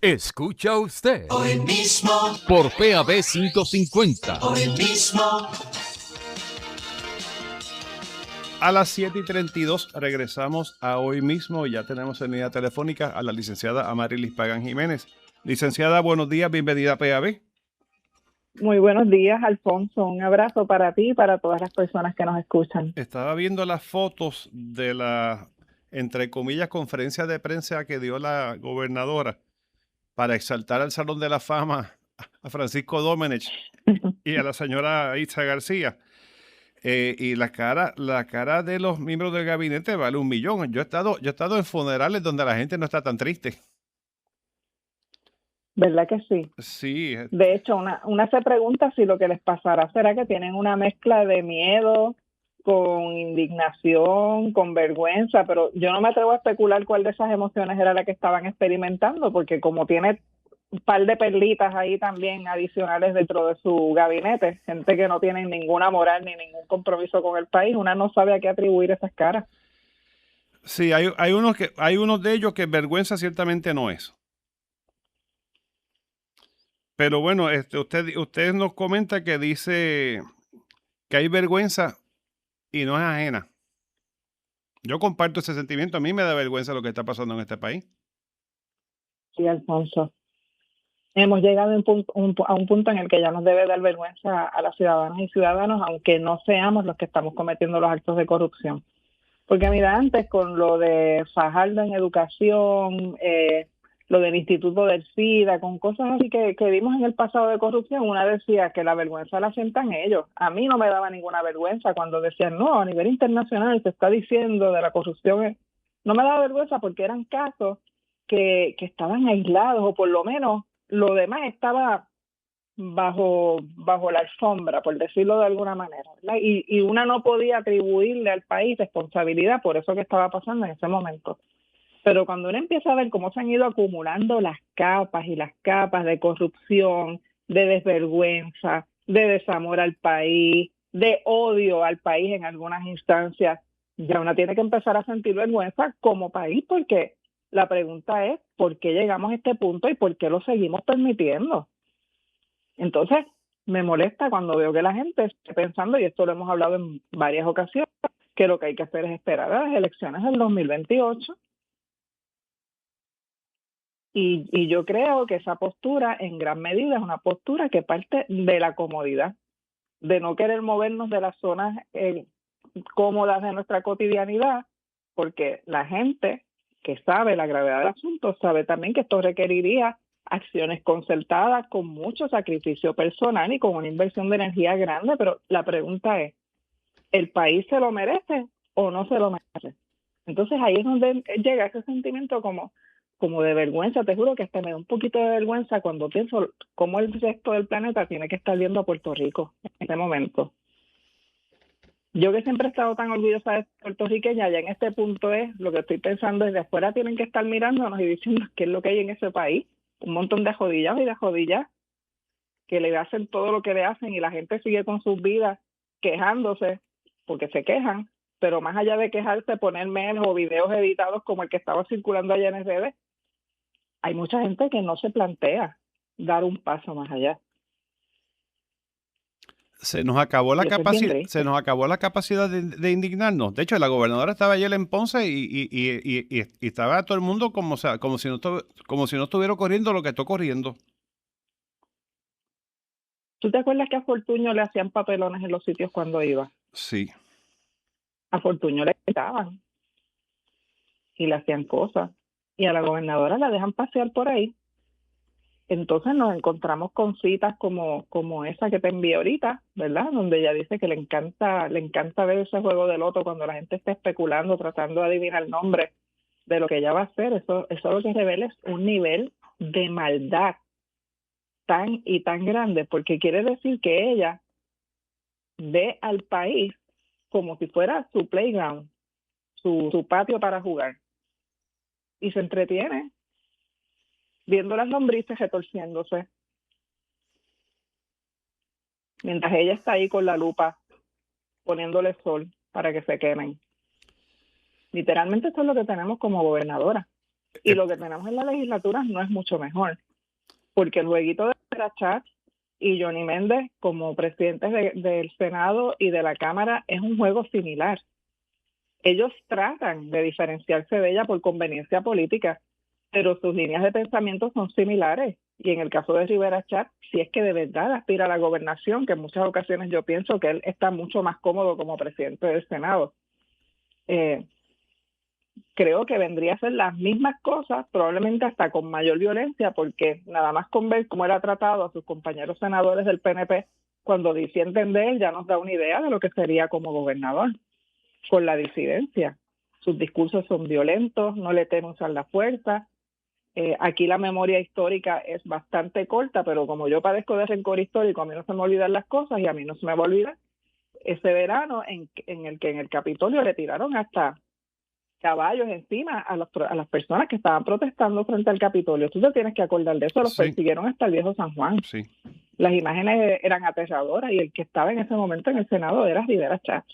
Escucha usted Hoy mismo, por PAB 550. hoy mismo. A las 7:32 regresamos a Hoy Mismo. Ya tenemos en línea telefónica a la licenciada Amarilis Pagan Jiménez. Licenciada, buenos días, bienvenida a PAB. Muy buenos días, Alfonso. Un abrazo para ti y para todas las personas que nos escuchan. Estaba viendo las fotos de la, entre comillas, conferencia de prensa que dio la gobernadora para exaltar al Salón de la Fama a Francisco Domenech y a la señora Itza García. Y la cara de los miembros del gabinete vale $1 millón. Yo he estado en funerales donde la gente no está tan triste. ¿Verdad que sí? Sí. De hecho, una se pregunta si lo que les pasará será que tienen una mezcla de miedo con indignación, con vergüenza, pero yo no me atrevo a especular cuál de esas emociones era la que estaban experimentando, porque como tiene un par de perlitas ahí también adicionales dentro de su gabinete, gente que no tiene ninguna moral ni ningún compromiso con el país, una no sabe a qué atribuir esas caras. Sí, hay unos de ellos que vergüenza ciertamente no es. Pero bueno, usted nos comenta que dice que hay vergüenza y no es ajena. Yo comparto ese sentimiento. A mí me da vergüenza lo que está pasando en este país. Sí, Alfonso. Hemos llegado a un punto en el que ya nos debe dar vergüenza a las ciudadanas y ciudadanos, aunque no seamos los que estamos cometiendo los actos de corrupción. Porque mira, antes con lo de Fajardo en educación, lo del Instituto del SIDA, con cosas así que vimos en el pasado de corrupción, una decía que la vergüenza la sientan ellos. A mí no me daba ninguna vergüenza cuando decían, no, a nivel internacional se está diciendo de la corrupción. No me daba vergüenza porque eran casos que estaban aislados, o por lo menos lo demás estaba bajo la alfombra, por decirlo de alguna manera, ¿verdad? Y una no podía atribuirle al país responsabilidad por eso que estaba pasando en ese momento. Pero cuando uno empieza a ver cómo se han ido acumulando las capas y las capas de corrupción, de desvergüenza, de desamor al país, de odio al país en algunas instancias, ya uno tiene que empezar a sentir vergüenza como país, porque la pregunta es, ¿por qué llegamos a este punto y por qué lo seguimos permitiendo? Entonces, me molesta cuando veo que la gente está pensando, y esto lo hemos hablado en varias ocasiones, que lo que hay que hacer es esperar a las elecciones del 2028. Y yo creo que esa postura, en gran medida, es una postura que parte de la comodidad, de no querer movernos de las zonas cómodas de nuestra cotidianidad, porque la gente que sabe la gravedad del asunto sabe también que esto requeriría acciones concertadas con mucho sacrificio personal y con una inversión de energía grande, pero la pregunta es, ¿el país se lo merece o no se lo merece? Entonces ahí es donde llega ese sentimiento como de vergüenza. Te juro que hasta me da un poquito de vergüenza cuando pienso cómo el resto del planeta tiene que estar viendo a Puerto Rico en este momento. Yo que siempre he estado tan orgullosa de puertorriqueña, ya en este punto lo que estoy pensando es de afuera tienen que estar mirándonos y diciendo qué es lo que hay en ese país. Un montón de jodillados y de jodillas que le hacen todo lo que le hacen y la gente sigue con sus vidas quejándose porque se quejan, pero más allá de quejarse, poner memes o videos editados como el que estaba circulando allá en redes, hay mucha gente que no se plantea dar un paso más allá. Se nos acabó la capacidad de indignarnos. De hecho, la gobernadora estaba ayer en Ponce y estaba todo el mundo como si no estuviera ocurriendo lo que está ocurriendo. ¿Tú te acuerdas que a Fortuño le hacían papelones en los sitios cuando iba? Sí. A Fortuño le quitaban y le hacían cosas. Y a la gobernadora la dejan pasear por ahí. Entonces nos encontramos con citas como esa que te envié ahorita, ¿verdad? Donde ella dice que le encanta ver ese juego de loto cuando la gente está especulando, tratando de adivinar el nombre de lo que ella va a hacer. Eso lo que revela es un nivel de maldad tan y tan grande, porque quiere decir que ella ve al país como si fuera su playground, su patio para jugar. Y se entretiene viendo las lombrices retorciéndose, mientras ella está ahí con la lupa poniéndole sol para que se quemen. Literalmente eso es lo que tenemos como gobernadora. Y lo que tenemos en la legislatura no es mucho mejor, porque el jueguito de Rivera Schatz y Johnny Méndez como presidentes del Senado y de la Cámara es un juego similar. Ellos tratan de diferenciarse de ella por conveniencia política, pero sus líneas de pensamiento son similares. Y en el caso de Rivera Schatz, si es que de verdad aspira a la gobernación, que en muchas ocasiones yo pienso que él está mucho más cómodo como presidente del Senado, creo que vendría a ser las mismas cosas, probablemente hasta con mayor violencia, porque nada más con ver cómo era tratado a sus compañeros senadores del PNP, cuando dice entender, ya nos da una idea de lo que sería como gobernador, con la disidencia. Sus discursos son violentos, no le teme usar la fuerza. Aquí la memoria histórica es bastante corta, pero como yo padezco de rencor histórico, a mí no se me olvidan las cosas y a mí no se me va a olvidar ese verano en el que en el Capitolio le tiraron hasta caballos encima a las personas que estaban protestando frente al Capitolio. Tú te tienes que acordar de eso, los persiguieron hasta el viejo San Juan. Sí. Las imágenes eran aterradoras y el que estaba en ese momento en el Senado era Rivera Schatz.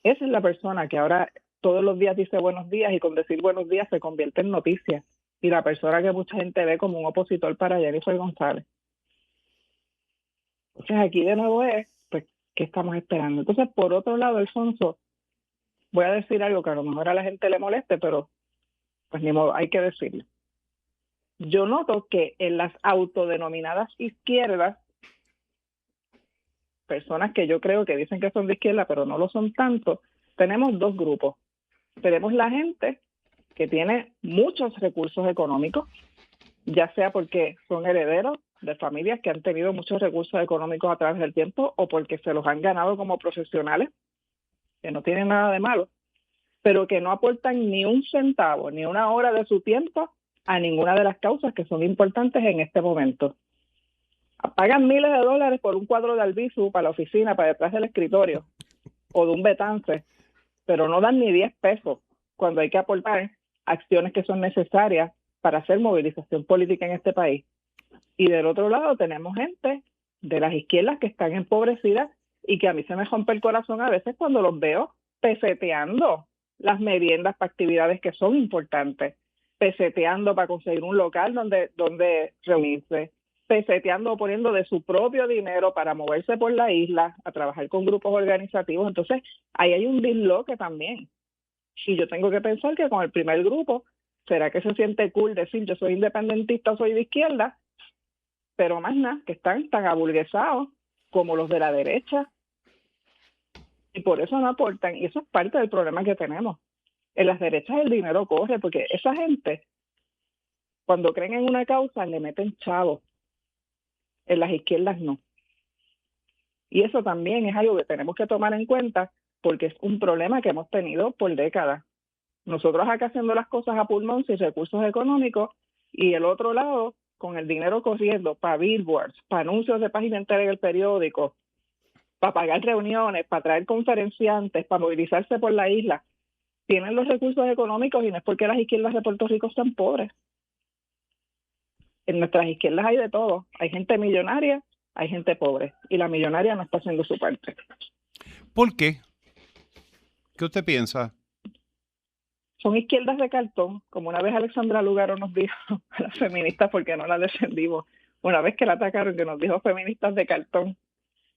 Esa es la persona que ahora todos los días dice buenos días y con decir buenos días se convierte en noticia. Y la persona que mucha gente ve como un opositor para Jennifer González. Entonces aquí de nuevo es, pues, ¿qué estamos esperando? Entonces, por otro lado, Alfonso, voy a decir algo que a lo mejor a la gente le moleste, pero pues ni modo, hay que decirlo. Yo noto que en las autodenominadas izquierdas, personas que yo creo que dicen que son de izquierda, pero no lo son tanto, tenemos dos grupos. Tenemos la gente que tiene muchos recursos económicos, ya sea porque son herederos de familias que han tenido muchos recursos económicos a través del tiempo o porque se los han ganado como profesionales, que no tienen nada de malo, pero que no aportan ni un centavo, ni una hora de su tiempo a ninguna de las causas que son importantes en este momento. Pagan miles de dólares por un cuadro de Albizu para la oficina, para detrás del escritorio, o de un Betance, pero no dan ni 10 pesos cuando hay que aportar acciones que son necesarias para hacer movilización política en este país. Y del otro lado tenemos gente de las izquierdas que están empobrecidas y que a mí se me rompe el corazón a veces cuando los veo peseteando las meriendas para actividades que son importantes, peseteando para conseguir un local donde reunirse, peseteando o poniendo de su propio dinero para moverse por la isla, a trabajar con grupos organizativos. Entonces, ahí hay un disloque también. Y yo tengo que pensar que con el primer grupo, ¿será que se siente cool decir yo soy independentista o soy de izquierda? Pero más nada, que están tan aburguesados como los de la derecha. Y por eso no aportan. Y eso es parte del problema que tenemos. En las derechas el dinero corre, porque esa gente, cuando creen en una causa, le meten chavos. En las izquierdas no. Y eso también es algo que tenemos que tomar en cuenta, porque es un problema que hemos tenido por décadas. Nosotros acá haciendo las cosas a pulmón sin recursos económicos, y el otro lado con el dinero corriendo para billboards, para anuncios de página entera en el periódico, para pagar reuniones, para traer conferenciantes, para movilizarse por la isla. Tienen los recursos económicos y no es porque las izquierdas de Puerto Rico sean pobres. En nuestras izquierdas hay de todo. Hay gente millonaria, hay gente pobre. Y la millonaria no está haciendo su parte. ¿Por qué? ¿Qué usted piensa? Son izquierdas de cartón, como una vez Alexandra Lugaro nos dijo a las feministas porque no las defendimos. Una vez que la atacaron, que nos dijo feministas de cartón.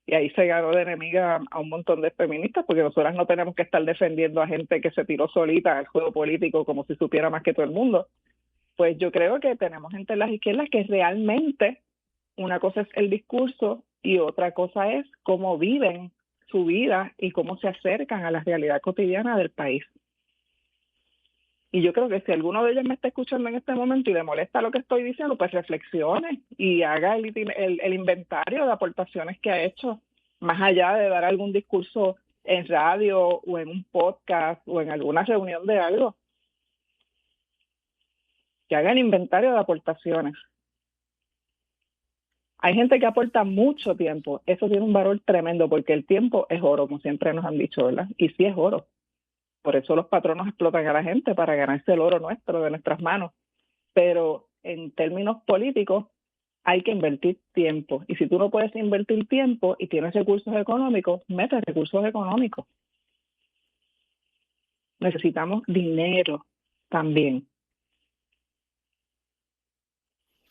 Y ahí se ganó de enemiga a un montón de feministas, porque nosotras no tenemos que estar defendiendo a gente que se tiró solita al juego político como si supiera más que todo el mundo. Pues yo creo que tenemos gente en las izquierdas que realmente una cosa es el discurso y otra cosa es cómo viven su vida y cómo se acercan a la realidad cotidiana del país. Y yo creo que si alguno de ellos me está escuchando en este momento y le molesta lo que estoy diciendo, pues reflexione y haga el inventario de aportaciones que ha hecho, más allá de dar algún discurso en radio o en un podcast o en alguna reunión de algo. Que hagan inventario de aportaciones. Hay gente que aporta mucho tiempo. Eso tiene un valor tremendo porque el tiempo es oro, como siempre nos han dicho, ¿verdad? Y sí es oro. Por eso los patronos explotan a la gente para ganarse el oro nuestro de nuestras manos. Pero en términos políticos hay que invertir tiempo. Y si tú no puedes invertir tiempo y tienes recursos económicos, mete recursos económicos. necesitamos dinero también.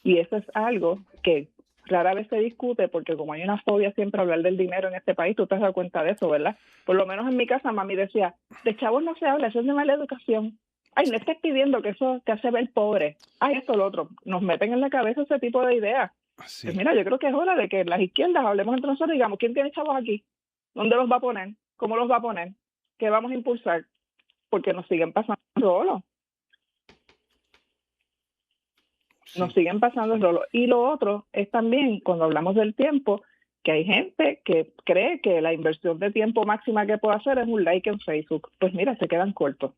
Y eso es algo que rara vez se discute porque como hay una fobia siempre a hablar del dinero en este país, tú te has dado cuenta de eso, ¿verdad? Por lo menos en mi casa mami decía, de chavos no se habla, eso es de mala educación. Ay, no estés pidiendo que eso te hace ver pobre. Ay, esto lo otro. Nos meten en la cabeza ese tipo de ideas. Sí. Pues mira, yo creo que es hora de que las izquierdas hablemos entre nosotros y digamos, ¿quién tiene chavos aquí? ¿Dónde los va a poner? ¿Cómo los va a poner? ¿Qué vamos a impulsar? Porque nos siguen pasando solos. Nos siguen pasando el rolo. Y lo otro es también, cuando hablamos del tiempo, que hay gente que cree que la inversión de tiempo máxima que puede hacer es un like en Facebook. Pues mira, se quedan cortos.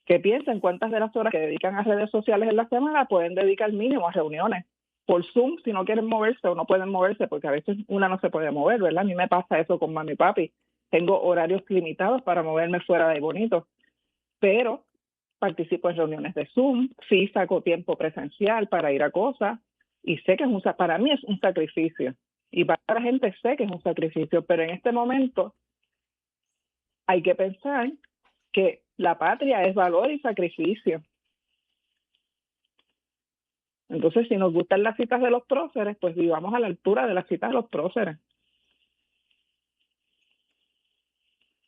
Que piensen cuántas de las horas que dedican a redes sociales en la semana pueden dedicar mínimo a reuniones. Por Zoom, si no quieren moverse o no pueden moverse, porque a veces una no se puede mover, ¿verdad? A mí me pasa eso con mami y papi. Tengo horarios limitados para moverme fuera de Bonito. Pero participo en reuniones de Zoom, sí saco tiempo presencial para ir a cosas y sé que para mí es un sacrificio y para la gente sé que es un sacrificio, pero en este momento hay que pensar que la patria es valor y sacrificio. Entonces, si nos gustan las citas de los próceres, pues vivamos a la altura de las citas de los próceres.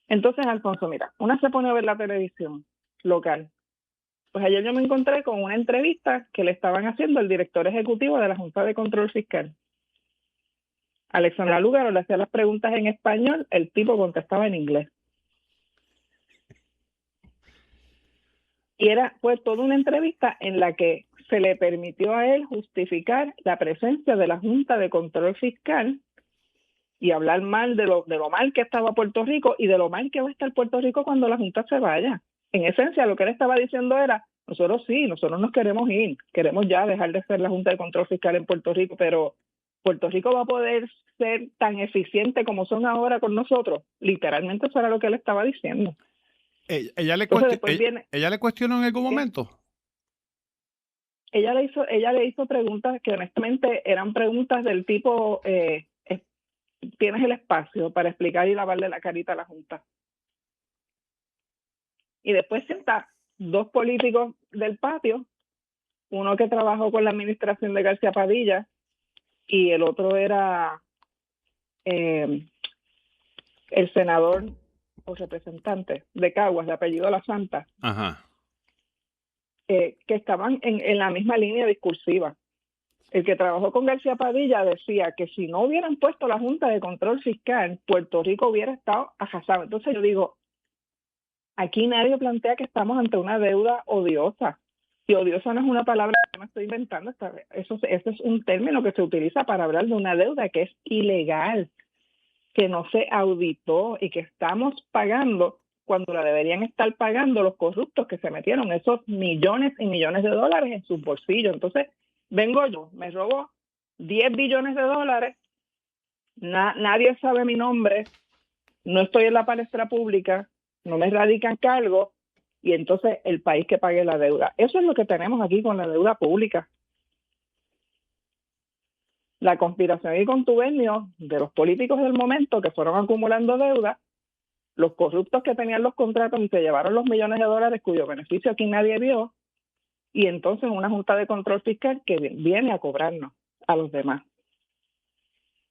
Entonces, Alfonso, mira, una se pone a ver la televisión local. Pues ayer yo me encontré con una entrevista que le estaban haciendo al director ejecutivo de la Junta de Control Fiscal. Alexandra Lúgaro le hacía las preguntas en español, el tipo contestaba en inglés. Y fue toda una entrevista en la que se le permitió a él justificar la presencia de la Junta de Control Fiscal y hablar mal de lo mal que estaba Puerto Rico y de lo mal que va a estar Puerto Rico cuando la Junta se vaya. En esencia, lo que él estaba diciendo era, nosotros nos queremos ir, queremos ya dejar de ser la Junta de Control Fiscal en Puerto Rico, pero Puerto Rico va a poder ser tan eficiente como son ahora con nosotros. Literalmente eso era lo que él estaba diciendo. ¿Ella le cuestionó en algún momento? Ella le hizo preguntas que honestamente eran preguntas del tipo, ¿tienes el espacio para explicar y lavarle la carita a la Junta? Y después sienta dos políticos del patio, uno que trabajó con la administración de García Padilla y el otro era el senador o representante de Caguas, de apellido La Santa, Ajá. Que estaban en la misma línea discursiva. El que trabajó con García Padilla decía que si no hubieran puesto la Junta de Control Fiscal, Puerto Rico hubiera estado arrasado. Entonces yo digo, aquí nadie plantea que estamos ante una deuda odiosa. Y odiosa no es una palabra que me estoy inventando. Eso es un término que se utiliza para hablar de una deuda que es ilegal, que no se auditó y que estamos pagando cuando la deberían estar pagando los corruptos que se metieron esos millones y millones de dólares en sus bolsillos. Entonces, vengo yo, me robo 10 billones de dólares, nadie sabe mi nombre, no estoy en la palestra pública, no me radican cargos, y entonces el país que pague la deuda. Eso es lo que tenemos aquí con la deuda pública. La conspiración y contubernio de los políticos del momento que fueron acumulando deuda, los corruptos que tenían los contratos y se llevaron los millones de dólares cuyo beneficio aquí nadie vio, y entonces una Junta de Control Fiscal que viene a cobrarnos a los demás.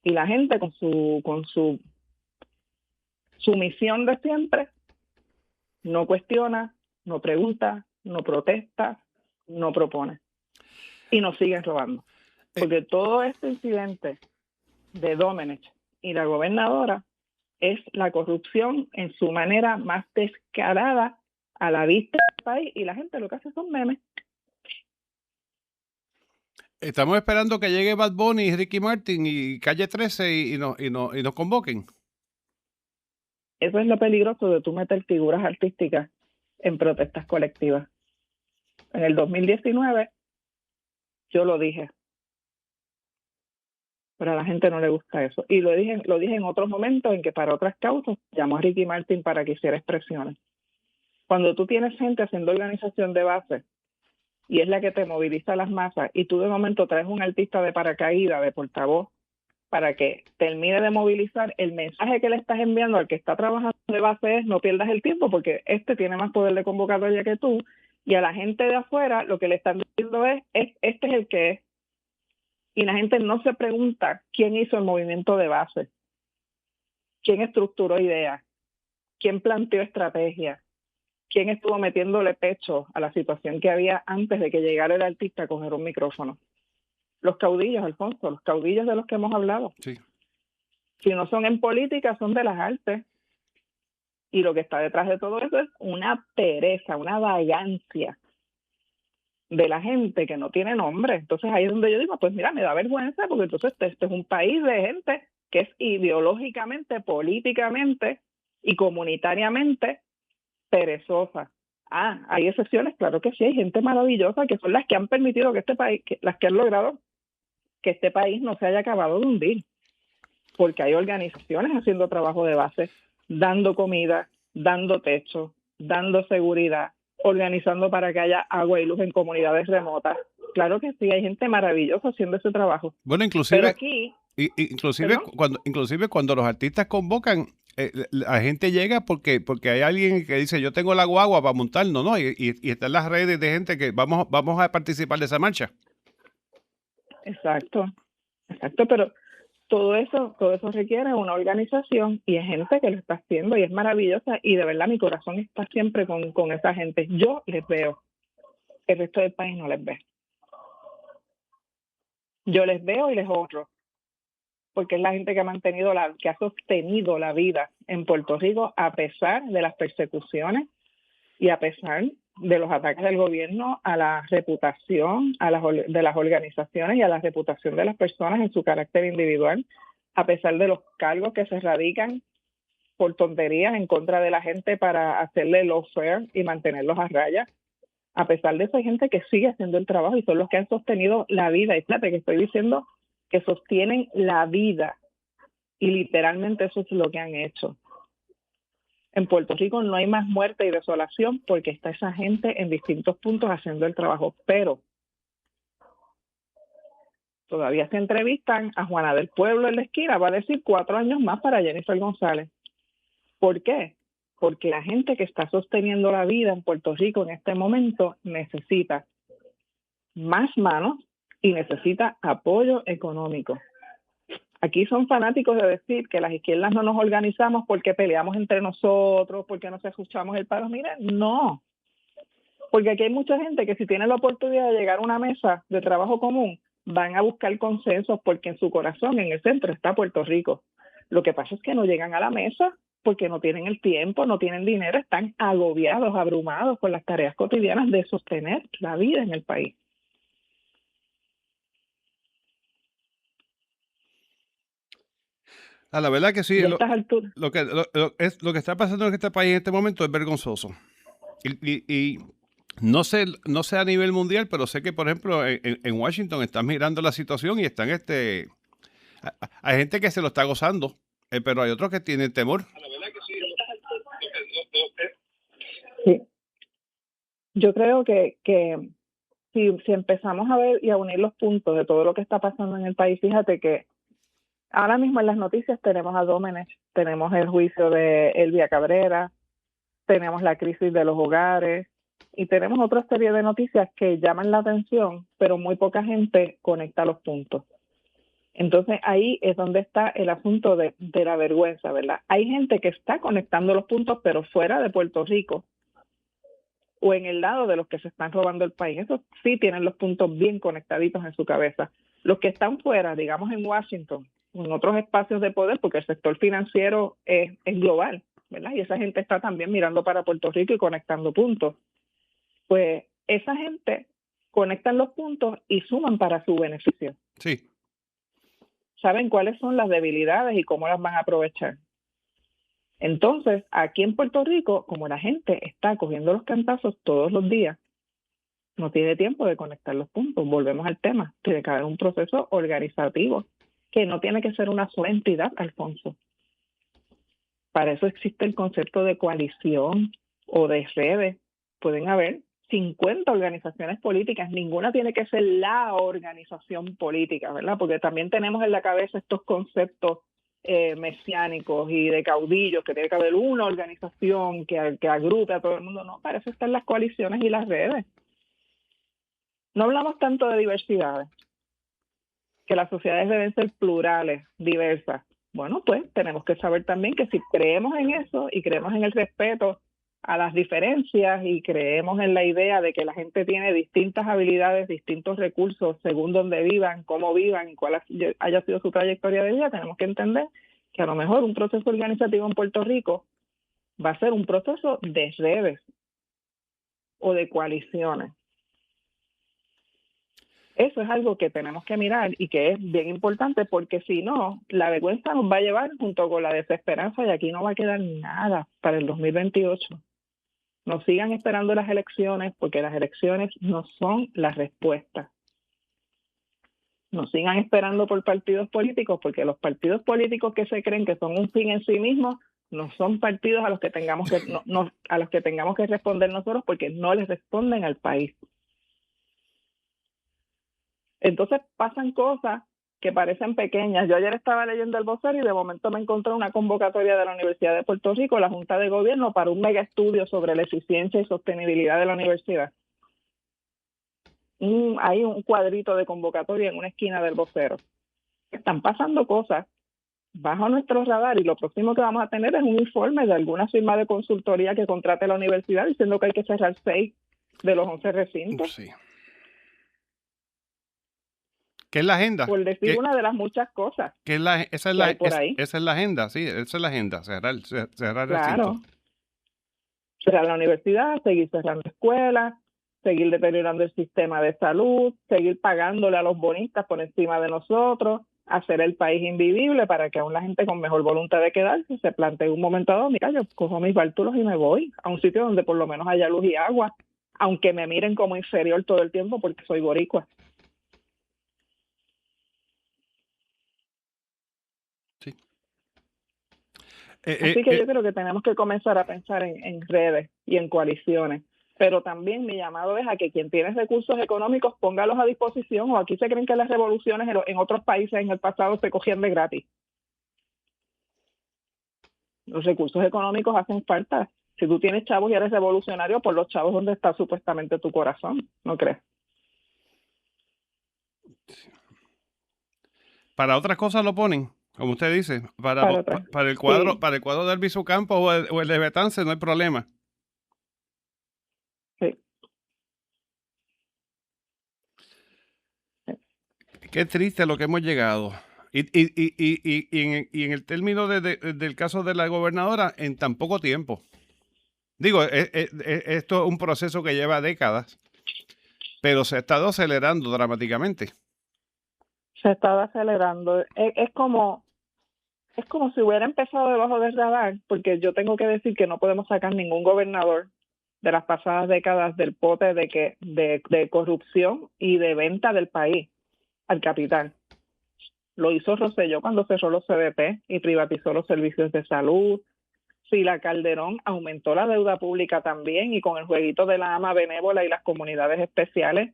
Y la gente con su misión de siempre no cuestiona, no pregunta, no protesta, no propone. Y nos siguen robando. Porque todo este incidente de Domenech y la gobernadora es la corrupción en su manera más descarada a la vista del país, y la gente lo que hace son memes. Estamos esperando que llegue Bad Bunny, Ricky Martin y Calle 13 y nos convoquen. Eso es lo peligroso de tú meter figuras artísticas en protestas colectivas. En el 2019 yo lo dije, pero a la gente no le gusta eso. Y lo dije en otros momentos en que para otras causas llamó a Ricky Martin para que hiciera expresiones. Cuando tú tienes gente haciendo organización de base y es la que te moviliza las masas y tú de momento traes un artista de paracaídas, de portavoz, para que termine de movilizar, el mensaje que le estás enviando al que está trabajando de base es no pierdas el tiempo porque este tiene más poder de convocatoria que tú, y a la gente de afuera lo que le están diciendo es este es el que es. Y la gente no se pregunta quién hizo el movimiento de base, quién estructuró ideas, quién planteó estrategias, quién estuvo metiéndole pecho a la situación que había antes de que llegara el artista a coger un micrófono. Los caudillos, Alfonso, los caudillos de los que hemos hablado. Sí. Si no son en política, son de las artes. Y lo que está detrás de todo eso es una pereza, una vagancia de la gente que no tiene nombre. Entonces ahí es donde yo digo, pues mira, me da vergüenza porque entonces este es un país de gente que es ideológicamente, políticamente y comunitariamente perezosa. Hay excepciones, claro que sí, hay gente maravillosa que son las que han permitido que este país, las que han logrado que este país no se haya acabado de hundir, porque hay organizaciones haciendo trabajo de base, dando comida, dando techo, dando seguridad, organizando para que haya agua y luz en comunidades remotas. Claro que sí, hay gente maravillosa haciendo ese trabajo. Bueno, inclusive, pero aquí, inclusive cuando los artistas convocan, la gente llega porque hay alguien que dice yo tengo la guagua para montarnos, ¿no? Y están las redes de gente que vamos a participar de esa marcha. Exacto, pero todo eso requiere una organización y es gente que lo está haciendo y es maravillosa y de verdad mi corazón está siempre con esa gente. Yo les veo, el resto del país no les ve. Yo les veo y les honro, porque es la gente que ha sostenido la vida en Puerto Rico a pesar de las persecuciones y a pesar de los ataques del gobierno a la reputación de las organizaciones y a la reputación de las personas en su carácter individual, a pesar de los cargos que se radican por tonterías en contra de la gente para hacerle lawfare y mantenerlos a raya. A pesar de eso hay gente que sigue haciendo el trabajo y son los que han sostenido la vida. Y fíjate que estoy diciendo que sostienen la vida y literalmente eso es lo que han hecho. En Puerto Rico no hay más muerte y desolación porque está esa gente en distintos puntos haciendo el trabajo, pero todavía se entrevistan a Juana del Pueblo en la esquina, va a decir 4 años más para Jennifer González. ¿Por qué? Porque la gente que está sosteniendo la vida en Puerto Rico en este momento necesita más manos y necesita apoyo económico. Aquí son fanáticos de decir que las izquierdas no nos organizamos porque peleamos entre nosotros, porque nos escuchamos el paro. Miren, no. Porque aquí hay mucha gente que si tiene la oportunidad de llegar a una mesa de trabajo común, van a buscar consensos porque en su corazón, en el centro, está Puerto Rico. Lo que pasa es que no llegan a la mesa porque no tienen el tiempo, no tienen dinero, están agobiados, abrumados con las tareas cotidianas de sostener la vida en el país. La verdad que sí, Y a estas alturas, lo que está pasando en este país en este momento es vergonzoso. Y no sé a nivel mundial, pero sé que, por ejemplo, en Washington están mirando la situación y están hay gente que se lo está gozando, pero hay otros que tienen temor. sí. Yo creo que si empezamos a ver y a unir los puntos de todo lo que está pasando en el país, fíjate que ahora mismo en las noticias tenemos a Domenech, tenemos el juicio de Elvia Cabrera, tenemos la crisis de los hogares y tenemos otra serie de noticias que llaman la atención, pero muy poca gente conecta los puntos. Entonces ahí es donde está el asunto de la vergüenza, ¿verdad? Hay gente que está conectando los puntos, pero fuera de Puerto Rico o en el lado de los que se están robando el país. Esos sí tienen los puntos bien conectaditos en su cabeza. Los que están fuera, digamos en Washington, en otros espacios de poder, porque el sector financiero es global, ¿verdad? Y esa gente está también mirando para Puerto Rico y conectando puntos. Pues esa gente conectan los puntos y suman para su beneficio. Sí. Saben cuáles son las debilidades y cómo las van a aprovechar. Entonces, aquí en Puerto Rico, como la gente está cogiendo los cantazos todos los días, no tiene tiempo de conectar los puntos. Volvemos al tema. Tiene que haber un proceso organizativo que no tiene que ser una sola entidad, Alfonso. Para eso existe el concepto de coalición o de redes. Pueden haber 50 organizaciones políticas, ninguna tiene que ser la organización política, ¿verdad? Porque también tenemos en la cabeza estos conceptos mesiánicos y de caudillos, que tiene que haber una organización que agrupe a todo el mundo. No, para eso están las coaliciones y las redes. No hablamos tanto de diversidades, que las sociedades deben ser plurales, diversas. Bueno, pues tenemos que saber también que si creemos en eso y creemos en el respeto a las diferencias y creemos en la idea de que la gente tiene distintas habilidades, distintos recursos según donde vivan, cómo vivan y cuál haya sido su trayectoria de vida, tenemos que entender que a lo mejor un proceso organizativo en Puerto Rico va a ser un proceso de redes o de coaliciones. Eso es algo que tenemos que mirar y que es bien importante, porque si no, la vergüenza nos va a llevar junto con la desesperanza y aquí no va a quedar nada para el 2028. No sigan esperando las elecciones, porque las elecciones no son la respuesta. No sigan esperando por partidos políticos, porque los partidos políticos que se creen que son un fin en sí mismos no son partidos a los que tengamos que a los que tengamos que responder nosotros, porque no les responden al país. Entonces pasan cosas que parecen pequeñas. Yo ayer estaba leyendo el vocero y de momento me encontré una convocatoria de la Universidad de Puerto Rico, la Junta de Gobierno, para un mega estudio sobre la eficiencia y sostenibilidad de la universidad. Hay un cuadrito de convocatoria en una esquina del vocero. Están pasando cosas bajo nuestro radar y lo próximo que vamos a tener es un informe de alguna firma de consultoría que contrate la universidad diciendo que hay que cerrar 6 de los 11 recintos. Sí. ¿Qué es la agenda? Por decir una de las muchas cosas. Esa es la agenda, sí, esa es la agenda, cerrar el Claro. recinto. Cerrar la universidad, seguir cerrando escuelas, seguir deteriorando el sistema de salud, seguir pagándole a los bonistas por encima de nosotros, hacer el país invivible para que aún la gente con mejor voluntad de quedarse se plantee un momento dado, mira, yo cojo mis bártulos y me voy a un sitio donde por lo menos haya luz y agua, aunque me miren como inferior todo el tiempo porque soy boricua. Así que yo creo que tenemos que comenzar a pensar en redes y en coaliciones, pero también mi llamado es a que quien tiene recursos económicos póngalos a disposición, o aquí se creen que las revoluciones en otros países en el pasado se cogían de gratis. Los recursos económicos hacen falta. Si tú tienes chavos y eres revolucionario, por los chavos donde está supuestamente tu corazón, ¿no crees? Para otras cosas lo ponen, como usted dice, para el cuadro, sí. Para el cuadro de Albizu Campos o el de Betance no hay problema. Sí. Qué triste lo que hemos llegado. Y en el término del caso de la gobernadora, en tan poco tiempo. Digo, esto es un proceso que lleva décadas, pero se ha estado acelerando dramáticamente. Se estaba acelerando. Es como si hubiera empezado debajo del radar, porque yo tengo que decir que no podemos sacar ningún gobernador de las pasadas décadas del pote de corrupción y de venta del país al capital. Lo hizo Rosselló cuando cerró los CDT y privatizó los servicios de salud. Sila Calderón aumentó la deuda pública también y con el jueguito de la ama benévola y las comunidades especiales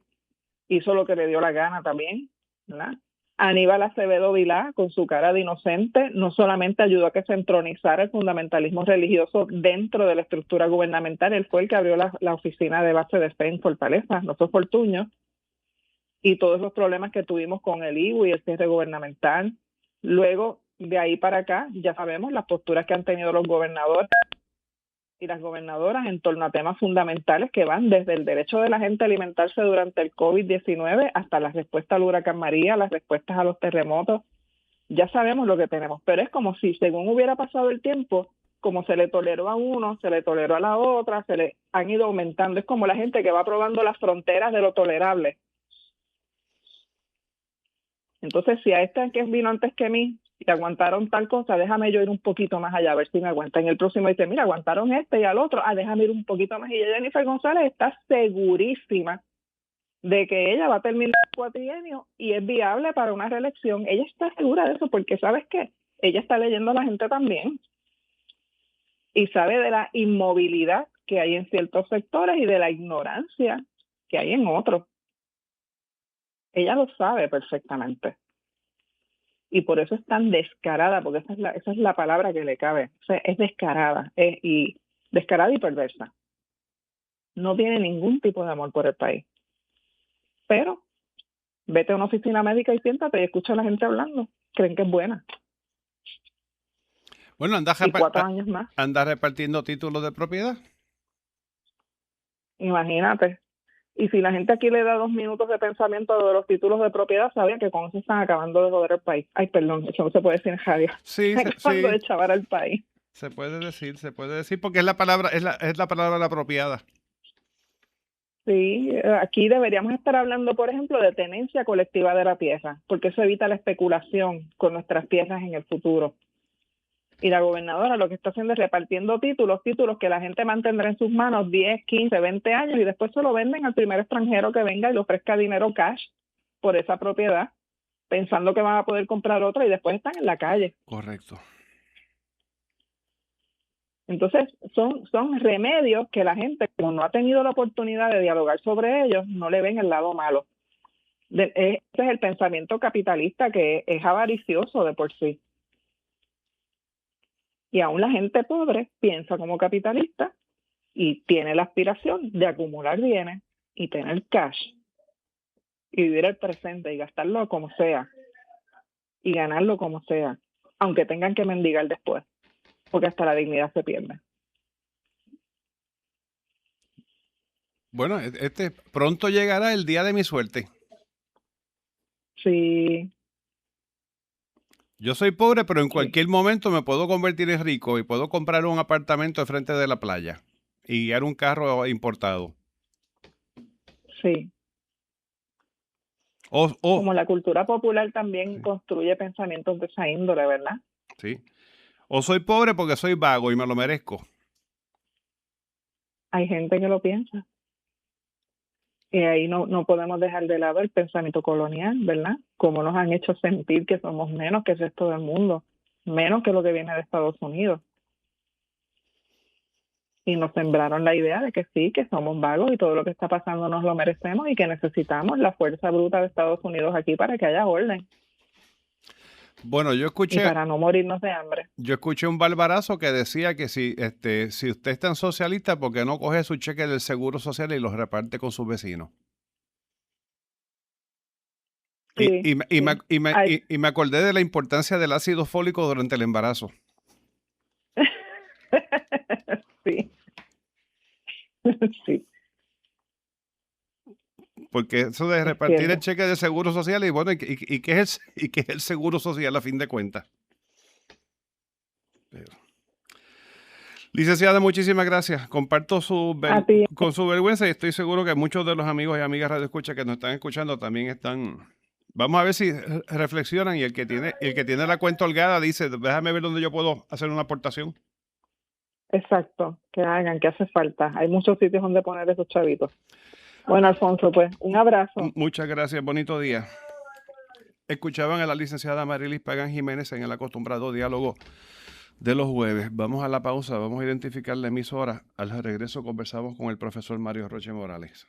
hizo lo que le dio la gana también, ¿verdad? Aníbal Acevedo Vilá, con su cara de inocente, no solamente ayudó a que se entronizara el fundamentalismo religioso dentro de la estructura gubernamental, él fue el que abrió la oficina de base de fe en Fortaleza, no fue Fortuño, y todos los problemas que tuvimos con el IBU y el cierre gubernamental. Luego, de ahí para acá, ya sabemos las posturas que han tenido los gobernadores y las gobernadoras en torno a temas fundamentales que van desde el derecho de la gente a alimentarse durante el COVID-19 hasta la respuesta al huracán María, las respuestas a los terremotos. Ya sabemos lo que tenemos, pero es como si según hubiera pasado el tiempo, como se le toleró a uno, se le toleró a la otra, se le han ido aumentando. Es como la gente que va probando las fronteras de lo tolerable. Entonces, si a este que vino antes que mí y aguantaron tal cosa, déjame yo ir un poquito más allá, a ver si me aguantan. El próximo dice, mira, aguantaron y al otro, déjame ir un poquito más. Y Jennifer González está segurísima de que ella va a terminar el cuatrienio y es viable para una reelección. Ella está segura de eso porque, ¿sabes qué? Ella está leyendo a la gente también y sabe de la inmovilidad que hay en ciertos sectores y de la ignorancia que hay en otros. Ella lo sabe perfectamente. Y por eso es tan descarada, porque esa es la palabra que le cabe. O sea, es descarada, descarada y perversa. No tiene ningún tipo de amor por el país. Pero vete a una oficina médica y siéntate y escucha a la gente hablando. Creen que es buena. Bueno, Y 4 años más. anda repartiendo títulos de propiedad. Imagínate. Y si la gente aquí le da 2 minutos de pensamiento de los títulos de propiedad, sabía que con eso están acabando de joder el país. Ay, perdón, eso no se puede decir en radio. Sí, Acabando de chavar al país. se puede decir porque es la palabra, es la palabra apropiada. Sí, aquí deberíamos estar hablando, por ejemplo, de tenencia colectiva de la pieza, porque eso evita la especulación con nuestras piezas en el futuro. Y la gobernadora lo que está haciendo es repartiendo títulos que la gente mantendrá en sus manos 10, 15, 20 años y después se lo venden al primer extranjero que venga y le ofrezca dinero cash por esa propiedad, pensando que van a poder comprar otra y después están en la calle. Correcto. Entonces, son remedios que la gente, como no ha tenido la oportunidad de dialogar sobre ellos, no le ven el lado malo. Ese es el pensamiento capitalista que es avaricioso de por sí. Y aún la gente pobre piensa como capitalista y tiene la aspiración de acumular bienes y tener cash y vivir el presente y gastarlo como sea y ganarlo como sea, aunque tengan que mendigar después, porque hasta la dignidad se pierde. Bueno, pronto llegará el día de mi suerte. Sí. Yo soy pobre, pero en cualquier momento me puedo convertir en rico y puedo comprar un apartamento al frente de la playa y guiar un carro importado. Sí. Como la cultura popular también construye pensamientos de esa índole, ¿verdad? Sí. O soy pobre porque soy vago y me lo merezco. Hay gente que lo piensa. Y ahí no podemos dejar de lado el pensamiento colonial, ¿verdad? Cómo nos han hecho sentir que somos menos que el resto del mundo, menos que lo que viene de Estados Unidos. Y nos sembraron la idea de que sí, que somos vagos y todo lo que está pasando nos lo merecemos y que necesitamos la fuerza bruta de Estados Unidos aquí para que haya orden. Bueno, yo escuché... Y para no morirnos de hambre. Yo escuché un barbarazo que decía que si usted es tan socialista, ¿por qué no coge su cheque del Seguro Social y los reparte con sus vecinos? Sí, y me acordé de la importancia del ácido fólico durante el embarazo. Sí. Sí. Porque eso de repartir el cheque de Seguro Social y bueno, ¿y qué es el Seguro Social a fin de cuentas? Pero... Licenciada, muchísimas gracias. Comparto con su vergüenza y estoy seguro que muchos de los amigos y amigas Radio Escucha que nos están escuchando también están... Vamos a ver si reflexionan y el que tiene la cuenta holgada dice, déjame ver dónde yo puedo hacer una aportación. Exacto, que hagan, que hace falta. Hay muchos sitios donde poner esos chavitos. Bueno, Alfonso, pues un abrazo. Muchas gracias, bonito día. Escuchaban a la licenciada Marilis Pagán Jiménez en el acostumbrado diálogo de los jueves. Vamos a la pausa, vamos a identificar la emisora. Al regreso conversamos con el profesor Mario Roche Morales.